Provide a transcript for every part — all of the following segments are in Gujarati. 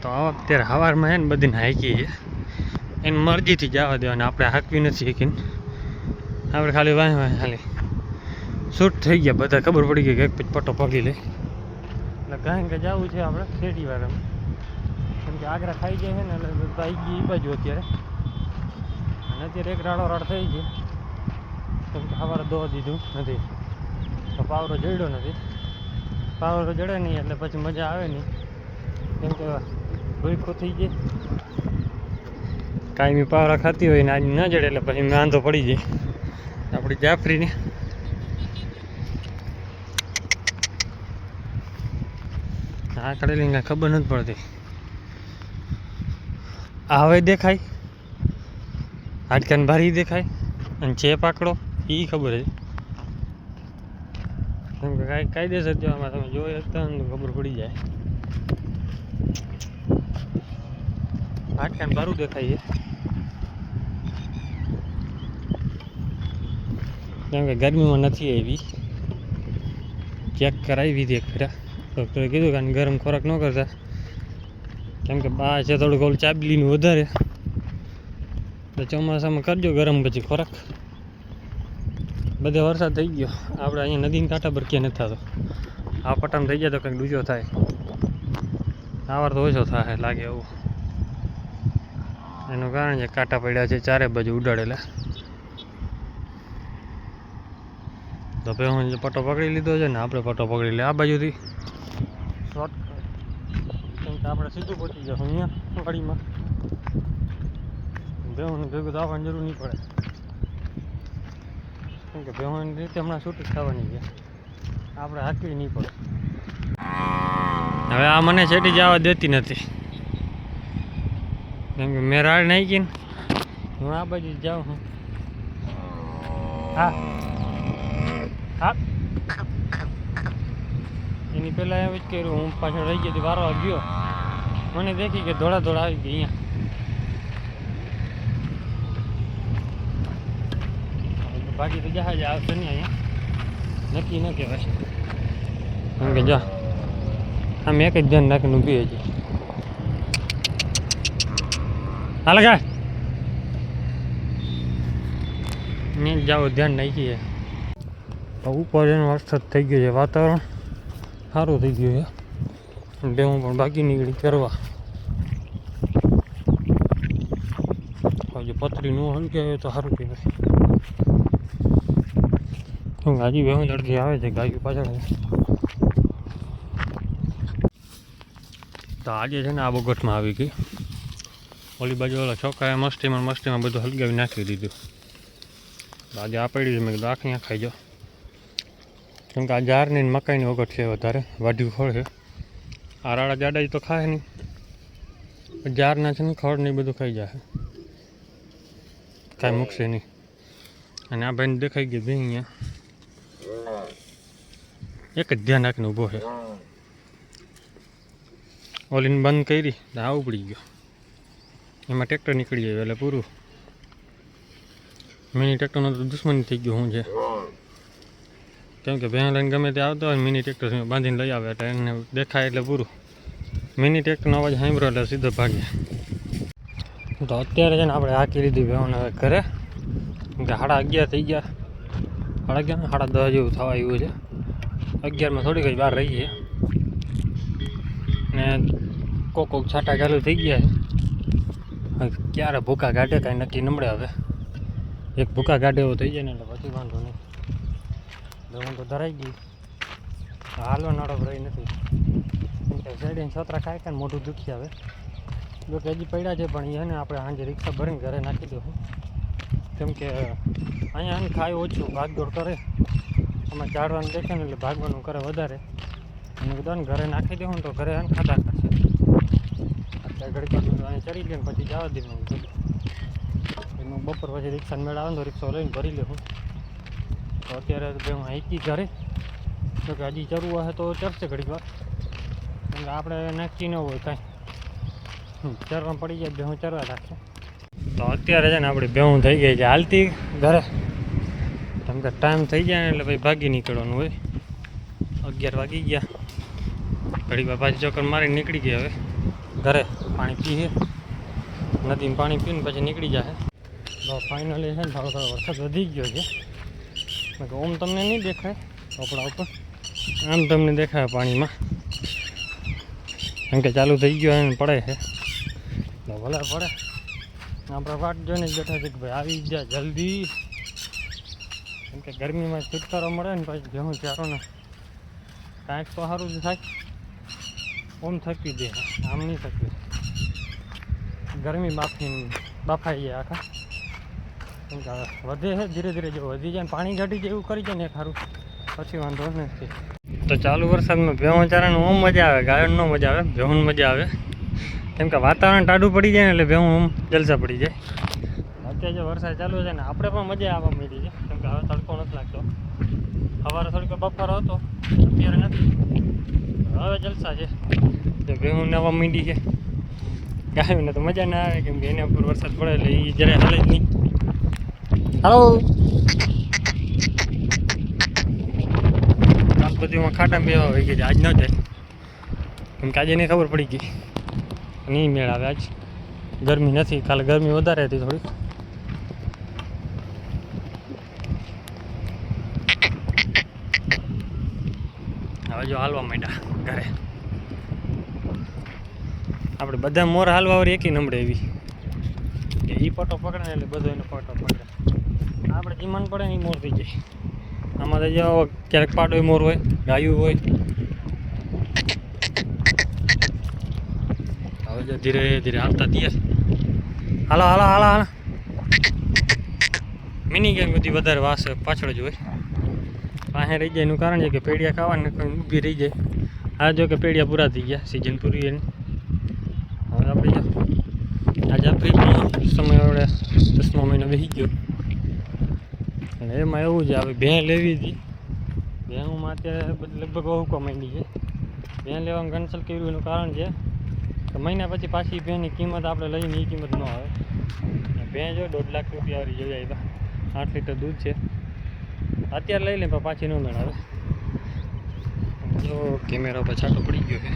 તો અત્યારે સવારમાં છે ને બધીને હાંકી છે એની મરજીથી જવા દેવાને આપણે હાંકવી નથી શીખીને આપણે ખાલી વાંહે ખાલી શૂટ થઈ ગયા બધા ખબર પડી ગઈ કે એક પટ્ટો પગી લે એટલે કાંઈ કે જવું છે આપણે ખેડી વાળામાં કેમ કે આગ્રા ખાઈ જાય છે ને એટલે આવી ગઈ એ બાજુ અત્યારે અને અત્યારે એક રાડો રાડ થઈ ગઈ કેમ કે સવારે દોવા દીધું નથી તો પાવરો જડ્યો નથી પાવરો જડે નહીં એટલે પછી મજા આવે નહીં કેમ કે ભૂખો થઈ જાય કાંઈ પાવરા ખાતી હોય ને આજ ન જડે એટલે પછી વાંધો પડી જાય આપણી જાફરીને આ કરેલી કાંઈ ખબર નથી પડતી આ હવે દેખાય હાડકાને ભારી દેખાય અને ચેપ આંકડો એ ખબર છે કેમ કે કાંઈ કાયદેસર જવામાં તમે જોઈ શકતા ને ખબર પડી જાય હાડકાને ભારું દેખાય છે કેમ કે ગરમીમાં નથી આવી ચેક કરાવી હતી એક ફેરા ડૉક્ટરે કીધું કે આને ગરમ ખોરાક ન કરતા કેમ કે બા છે થોડુંક ઓલું ચાબલીનું વધારે તો ચોમાસામાં કરજો ગરમ પછી ખોરાક બધે વરસાદ થઈ ગયો આપણે અહીંયા નદીના કાંઠા પર ક્યાં નથી થતો આ પટામાં થઈ જાય તો કંઈક ડૂચો થાય આવાર તો ઓછો થાય લાગે એવું એનું કારણ છે કાંટા પડ્યા છે ચારે બાજુ ઉડાડેલા તો ભાઈ હું પટ્ટો પકડી લીધો છે ને આપણે પટ્ટો પકડી લે આ બાજુથી શોર્ટકટ કેમ કે આપણે સીધું પહોંચી જશું અહીંયા ગાડીમાં ભેહુંને ભેગું આવવાની જરૂર નહીં પડે કેમ કે ભેહુંની રીતે હમણાં છૂટી થવાની છે આપણે હાંકવી નહીં પડે હવે આ મને છેટી જવા દેતી નથી કેમ કે મેં રાડ નાખી ને હું આ બાજુ જાઉં છું હા હા એની પહેલાં એવું જ કર્યું હું પાછળ રહી ગઈ વારવા ગયો મને દેખી કે ધોળા ધોળા આવી ગઈ અહીંયા બાકી તો જહાજ આવશે નહીં અહીંયા નક્કી ન કહેવાય કેમ કે જા આમ એક જ ધ્યાન રાખીને ઊભી હતી હાલ ગા ને જાઓ ધ્યાન નાખીએ ઉપર એનો વરસાદ થઈ ગયો છે વાતાવરણ સારું થઈ ગયું છે ડેમો પણ બાકી નીકળી કરવા હજી પતરી ન હલકે આવે તો સારું કહેવાય ગાજી બેહું જડકી આવે છે ગાયું પાછળ તો આજે છે ને આ બોગટમાં આવી ગઈ ઓલી બાજુ ઓલા છોકરાએ મસ્તીમાં બધું હલગાવી નાખી દીધું આજે આ પડી મેં કીધું આખી ખાઈ જાઓ કેમ કે આ જારની મકાઈની વગટ છે વધારે વાઢ્યું ખોળ છે આ રાડા જાડા તો ખાય નહીં જારના છે ને ખડ ને બધું ખાઈ જાય કાંઈ મૂકશે નહીં અને આ ભાઈને દેખાઈ ગયું ભાઈ અહીંયા એક જ ધ્યાન રાખીને ઊભો છે ઓલીને બંધ કરી આ ઉપડી ગયો એમાં ટ્રેક્ટર નીકળી ગયું એટલે પૂરું મિની ટ્રેક્ટરનો તો દુશ્મની થઈ ગયું શું છે કેમ કે ભેં લઈને ગમે તે આવતો હોય મિની ટ્રેક્ટર બાંધીને લઈ આવે એટલે એને દેખાય એટલે પૂરું મિની ટ્રેક્ટરનો અવાજ સાંભળ્યો એટલે સીધો ભાગે તો અત્યારે છે ને આપણે હાંકી લીધી ભેંને હવે ઘરે કેમ કે 11:30 થઈ ગયા 11:30 10:30 જેવું થવા આવ્યું છે 11માં થોડીક જ બહાર રહીએ ને કોક છાંટા ચાલુ થઈ ગયા છે ક્યારે ભૂકા કાઢે કાંઈ નક્કી નમળે હવે એક ભૂકા કાઢે એવો થઈ જાય ને એટલે પછી વાંધો નહીં હું તો ધરાઈ ગઈ હાલવા નડપ રહી નથી શેડીને છોતરા ખાય કાંઈ મોઢું દુખી આવે જોકે હજી પડ્યા છે પણ એને આપણે સાંજે રિક્ષા ભરીને ઘરે નાખી દઉં કેમ કે અહીંયા એને ખાય ઓછું ભાગદોડ કરે આમાં ઝાડવાનું દેખે ને એટલે ભાગવાનું કરે વધારે અને કીધું ને ઘરે નાખી દઉં તો ઘરે એને ખાધા કરશે અત્યારે ઘડી પાછું અહીંયા ચડી લે ને પછી જવા દેવું એમાં બપોર પછી રિક્ષાને મેળ આવે તો રિક્ષા લઈને ભરી લેવું તો અત્યારે ભાઈ હું હાઈકી ઘરે તો કે હજી ચરવું હશે તો ચરશે ઘડીક વાર કેમ કે આપણે નક્કી ન હોય કાંઈ ચરવા પડી જાય ભેહું ચરવા રાખશે તો અત્યારે છે ને આપણી ભેહું થઈ ગઈ છે હાલતી ઘરે કેમ કે ટાઈમ થઈ જાય ને એટલે ભાઈ ભાગી નીકળવાનું હોય 11 વાગી ગયા ઘડીક વાર પાછી ચક્કર મારીને નીકળી ગયા હવે ઘરે પાણી પીએ, નદીમાં પાણી પીને પછી નીકળી જાય. તો ફાઇનલી છે ને થોડો થોડો વરસાદ વધી ગયો છે. ઓમ તમને નહીં દેખાય કપડા ઉપર, આમ તમને દેખાય પાણીમાં, કેમ કે ચાલુ થઈ ગયો એને પડે છે. તો ભલે પડે, આપણે વાટ જોઈને જ બેઠા છે કે ભાઈ આવી જાય જલ્દી, કેમ કે ગરમીમાં છુટકારો મળે ને પછી ભેહું ચારો ને કાંઈક તો સારું જ થાય. ઓમ થકી દે, આમ નહીં થકી, ગરમી બાફાઈ જાય આખા. કેમ કે વધે છે ધીરે ધીરે, જો વધી જાય ને પાણી ઘટી જાય એવું કરી જાય ને સારું, પછી વાંધો નથી. તો ચાલુ વરસાદમાં ભેહું ચારાનું ઓમ મજા આવે, ગાયન નો મજા આવે, ભેહું મજા આવે. કેમ કે વાતાવરણ ટાઢું પડી જાય ને એટલે ભેહું ઓમ જલસા પડી જાય. અત્યારે જે વરસાદ ચાલુ છે ને આપણે પણ મજા આવવા મળી છે. કેમ કે હવે તડકો નથી લાગતો, સવારે થોડીક બફારો હતો, અત્યારે નથી. હવે જલસા છે, જે ભેહું આવવા માંડી છે. ગાયોને તો મજા ના આવે, કેમ કે એના ઉપર વરસાદ પડે એટલે એ જરાય હાલે જ નહીં. હાલો કાલ બધીમાં ખાટા બેવા હોય ગઈ, આજ ન જાય, કેમ કે આજે નહીં ખબર પડી ગઈ, નહીં મેળ આવે. આજ ગરમી નથી, કાલે ગરમી વધારે હતી થોડીક. હવે જો હાલવા માંડ્યા ઘરે. આપણે બધા મોર હાલવા વાળી એકી નમડે એવી કે એ પટો પકડે ને એટલે બધો એનો પટો પકડે. આપણે જીમાન પડે ને એ મોર થઈ જાય. આમાં તો જો ક્યારેક પાડો મોર હોય, ગાયું હોય. હવે જો ધીરે ધીરે હાલતા દઈએ. હાલો હાલો હાલો હાલો. મિની ગેમ બધી વધારે વાસ પાછળ જ હોય, પાસે રહી જાય. એનું કારણ છે કે પેડિયા ખાવાને ઊભી રહી જાય. આ જો કે પેડિયા પૂરા થઈ ગયા, સિઝન પૂરી એની. હવે આપણે જો આજે ફ્રીજનો સમય આપણે 10મો મહિનો બેસી ગયો. અને એમાં એવું છે, આપણે ભેં લેવી હતી. ભેંમાં અત્યારે લગભગ હુંકો માંડી છે. ભેં લેવાનું કેન્સલ કર્યું એનું કારણ છે કે મહિના પછી પાછી ભેંની કિંમત આપણે લઈને એ કિંમત ન આવે. ભેં જો 1.5 લાખ રૂપિયા વાળી જોઈ આવ્યા, 8 લીટર દૂધ છે. અત્યારે લઈ લે પણ પાછી ન મેળવે. જો કેમેરા પર છાંટો પડી ગયો છે.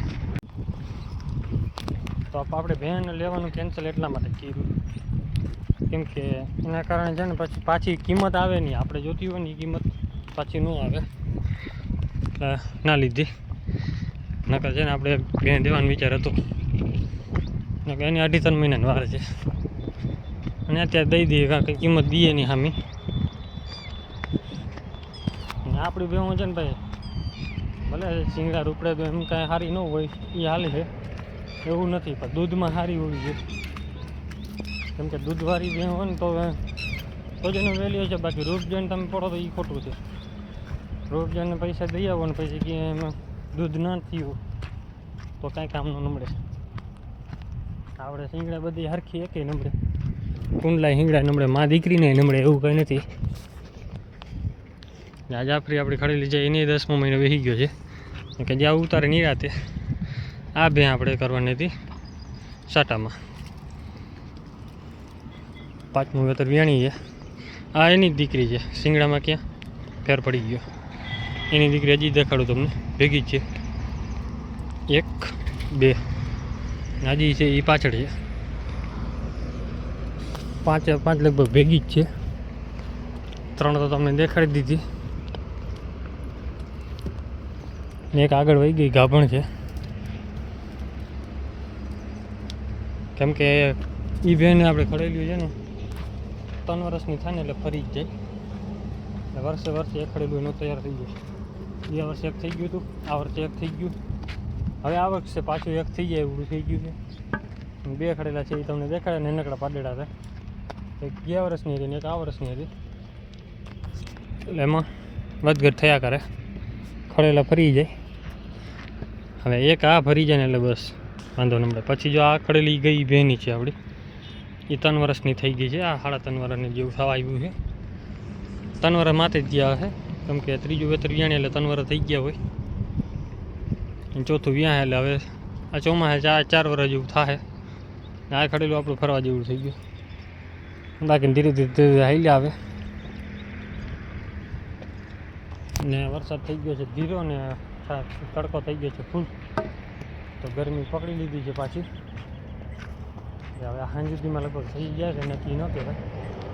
તો આપણે ભેન લેવાનું કેન્સલ એટલા માટે કર્યું, કેમ કે એના કારણે છે ને પછી પાછી કિંમત આવે નહીં. આપણે જોતી હોય ને એ કિંમત પાછી ન આવે, ના લીધી. નકર છે ને આપણે ભેન દેવાનો વિચાર હતો, નકર એની 2.5-3 મહિનાની વાર છે. અને અત્યારે દઈ દઈએ, કારણ કે કિંમત દઈએ નહીં સામી. આપણી ભેહું છે ને ભાઈ, ભલે શિંગડા રૂપડે તો એમ કાંઈ સારી ન હોય, એ હાલે છે એવું નથી, પણ દૂધમાં સારી હોવી જોઈએ. કેમ કે દૂધવાળી ભેં હોય ને તો જ એનું વેલ્યુ છે. બાકી રૂપ જોઈને તમે પડો તો એ ખોટું છે. રૂપ જોઈને પૈસા દઈ આવો ને પછી કે એમાં દૂધ ન થયું તો કાંઈ કામ ન નમડે. આપણે શિંગડા બધી હરખી એકે નમડે, કુંડલાય શિંગડા નમડે, માં દીકરીને નમડે, એવું કંઈ નથી. આ જાફરી આપણી ખડેલી જાય એની 10મો મહિનો બેસી ગયો છે, કે જ્યાં ઉતારે નિરાતે. આ ભેં આપણે કરવાની હતી સાટામાં, 5મું વેતર વ્યાણી છે. આ એની જ દીકરી છે, શિંગડામાં ક્યાં ફેર પડી ગયો. એની દીકરી હજી દેખાડું તમને, ભેગી જ છે. 1 2 હજી છે એ પાછળ છે. 5 લગભગ ભેગી જ છે. 3 તો તમને દેખાડી દીધી. એક આગળ વહી ગઈ, ગાભણ છે. કેમ કે એ ભેને આપણે ખડેલું છે ને 3 વર્ષની થાય ને એટલે ફરી જ જાય. એટલે વર્ષે એક ખડેલું એનું તૈયાર થઈ ગયું. ગયા વર્ષે એક થઈ ગયું હતું, આ વર્ષે એક થઈ ગયું. હવે આ વર્ષે પાછું એક થઈ જાય એવું થઈ ગયું છે. 2 ખડેલા છે એ તમને દેખાડે ને, નાનકડા પાડેડા હતા. એક ગયા વર્ષની હતી ને એક આ વર્ષની હતી. એટલે એમાં વધઘટ થયા કરે, ખડેલા ફરી જાય. હવે એક આ ફરી જાય ને એટલે બસ વાંધો ન મળે. પછી જો આ ખડેલી ગઈ ભેની છે આપણી, એ 3 વર્ષની થઈ ગઈ છે. આ 3.5 વર્ષની જેવું થવા આવ્યું છે. 3 વર્ષ માથે જ ગયા છે, કેમ કે 3જું વેતર વ્યાણી એટલે 3 વર્ષ થઈ ગયા હોય. 4થું વ્યાં એટલે હવે આ ચોમાસે 4 વર્ષ જેવું થાય. આ ખડેલું આપણું ફરવા જેવું થઈ ગયું. બાકી ધીરે ધીરે હાલી આવે ને. વરસાદ થઈ ગયો છે ધીરો ને તડકો થઈ ગયો છે ફૂલ, તો ગરમી પકડી લીધી છે પાછી. હવે સાંજ સુધીમાં લગભગ થઈ જાય છે નક્કી ન કહેવાય.